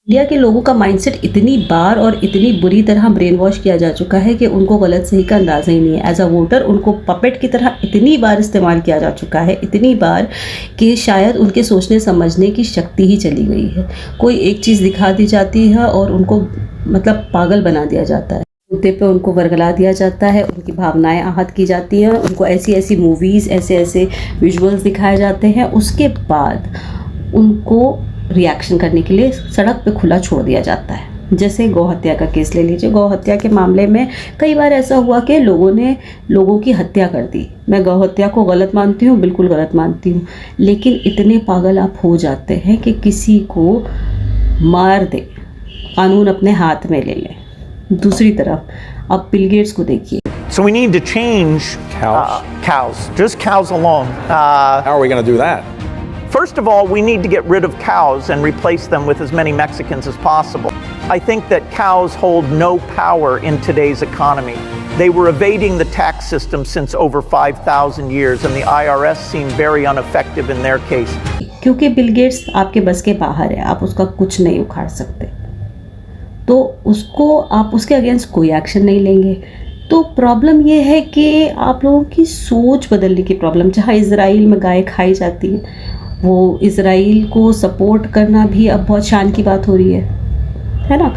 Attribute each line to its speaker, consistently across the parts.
Speaker 1: India के लोगों का माइंडसेट इतनी बार और इतनी बुरी तरह ब्रेन वॉश किया जा चुका है कि उनको गलत सही का अंदाज़ा ही नहीं है। एज अ वोटर उनको पपेट की तरह इतनी बार इस्तेमाल किया जा चुका है, इतनी बार कि शायद उनके सोचने समझने की शक्ति ही चली गई है। कोई एक चीज़ दिखा दी जाती है और उनको मतलब पागल बना दिया जाता है, मुद्दे पे उनको वर्गला दिया जाता है, उनकी भावनाएं आहत की जाती हैं, उनको ऐसी ऐसी मूवीज़, ऐसे ऐसे विजुअल्स दिखाए जाते हैं, उसके बाद उनको रिएक्शन करने के लिए सड़क पे खुला छोड़ दिया जाता है। जैसे गौ हत्या का केस ले लीजिए। गौ हत्या के मामले में कई बार ऐसा हुआ कि लोगों ने लोगों की हत्या कर दी। मैं गौ हत्या को गलत मानती हूँ, बिल्कुल गलत मानती हूँ, लेकिन इतने पागल आप हो जाते हैं कि किसी को मार दे, कानून अपने हाथ में ले ले। दूसरी तरफ आप बिल गेट्स को देखिए।
Speaker 2: So we need to change cows, just cows alone.
Speaker 3: How are we going to do that?
Speaker 2: First of all, we need to get rid of cows and replace them with as many Mexicans as possible. I think that cows hold no power in today's economy. They were evading the tax system since over 5,000 years, and the IRS seemed very ineffective in their case.
Speaker 1: क्योंकि Bill Gates आपके बस के बाहर है, आप उसका कुछ नहीं उखाड़ सकते, तो उसको आप उसके अगेंस्ट कोई एक्शन नहीं लेंगे। तो प्रॉब्लम ये है कि आप लोगों की सोच बदलने की प्रॉब्लम। जहाँ इजराइल में गाय खाई जाती है, वो इजराइल को सपोर्ट करना भी अब बहुत शान की बात हो रही है ना।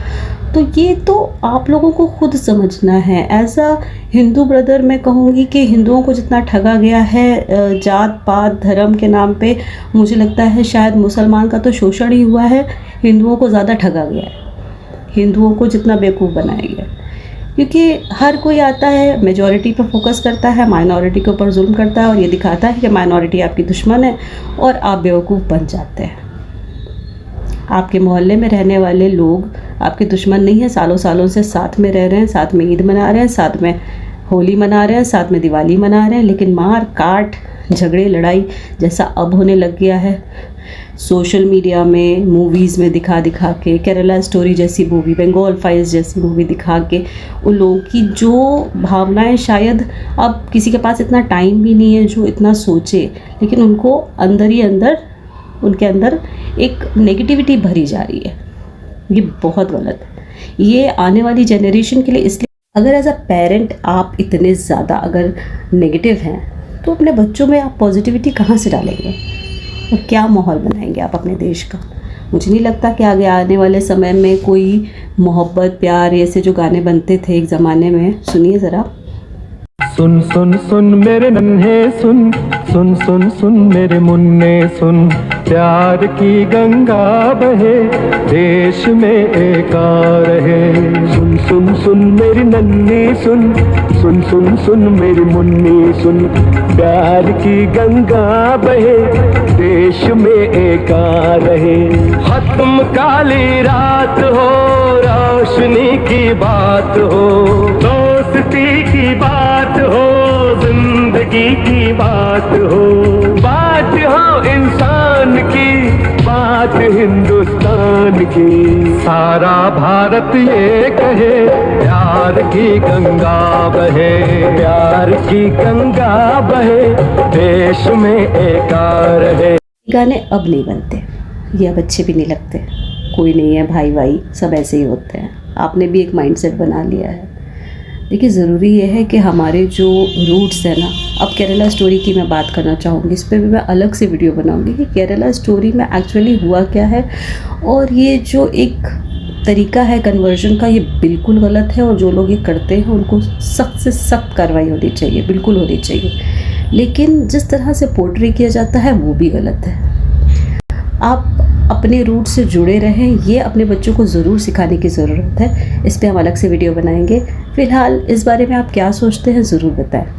Speaker 1: तो ये तो आप लोगों को खुद समझना है। एज अ हिंदू ब्रदर मैं कहूँगी कि हिंदुओं को जितना ठगा गया है जात पात धर्म के नाम पे, मुझे लगता है शायद मुसलमान का तो शोषण ही हुआ है, हिंदुओं को ज़्यादा ठगा गया है, हिंदुओं को जितना बेवकूफ़ बनाया गया। क्योंकि हर कोई आता है, मेजॉरिटी पर फोकस करता है, माइनॉरिटी के ऊपर जुल्म करता है और ये दिखाता है कि माइनॉरिटी आपकी दुश्मन है और आप बेवकूफ़ बन जाते हैं। आपके मोहल्ले में रहने वाले लोग आपके दुश्मन नहीं हैं, सालों सालों से साथ में रह रहे हैं, साथ में ईद मना रहे हैं, साथ में होली मना रहे हैं, साथ में दिवाली मना रहे हैं, लेकिन मार काट झगड़े लड़ाई जैसा अब होने लग गया है सोशल मीडिया में, मूवीज़ में दिखा दिखा के, केरला स्टोरी जैसी मूवी, बंगाल फाइल्स जैसी मूवी दिखा के उन लोगों की जो भावनाएं, शायद अब किसी के पास इतना टाइम भी नहीं है जो इतना सोचे, लेकिन उनको अंदर ही अंदर उनके अंदर एक नेगेटिविटी भरी जा रही है। ये बहुत गलत है, ये आने वाली जनरेशन के लिए। इसलिए अगर एज अ पेरेंट आप इतने ज़्यादा अगर नेगेटिव हैं तो अपने बच्चों में आप पॉजिटिविटी कहाँ से डालेंगे और क्या माहौल बनाएंगे आप अपने देश का। मुझे नहीं लगता कि आगे आने वाले समय में कोई मोहब्बत प्यार ऐसे जो गाने बनते थे एक ज़माने में, सुनिए ज़रा।
Speaker 4: सुन सुन सुन मेरे नन्हे सुन, सुन सुन सुन मेरे मुन्ने सुन, प्यार की गंगा बहे देश में एका रहे। सुन सुन सुन मेरी नन्ही सुन, सुन सुन सुन मेरी मुन्नी सुन, प्यार की गंगा बहे देश में एका रहे। खत्म काली रात हो, रोशनी की बात हो, दोस्ती की बात हो, जिंदगी की बात हो इंसान की, बात हिंदुस्तान की। सारा भारत ये कहे प्यार की गंगा बहे, प्यार की गंगा बहे देश में एका रहे।
Speaker 1: गाने अब नहीं बनते, ये अब अच्छे भी नहीं लगते। कोई नहीं है भाई भाई, सब ऐसे ही होते हैं। आपने भी एक माइंडसेट बना लिया है। देखिए, ज़रूरी ये है कि हमारे जो रूट्स हैं ना, अब केरला स्टोरी की मैं बात करना चाहूँगी, इस पर भी मैं अलग से वीडियो बनाऊँगी कि केरला स्टोरी में एक्चुअली हुआ क्या है, और ये जो एक तरीका है कन्वर्जन का, ये बिल्कुल गलत है। और जो लोग ये करते हैं उनको सख्त से सख्त कार्रवाई होनी चाहिए, बिल्कुल होनी चाहिए। लेकिन जिस तरह से पोर्ट्रे किया जाता है वो भी गलत है। आप अपने रूट से जुड़े रहें, ये अपने बच्चों को ज़रूर सिखाने की ज़रूरत है। इस पर हम अलग से वीडियो बनाएंगे। फ़िलहाल इस बारे में आप क्या सोचते हैं ज़रूर बताएं।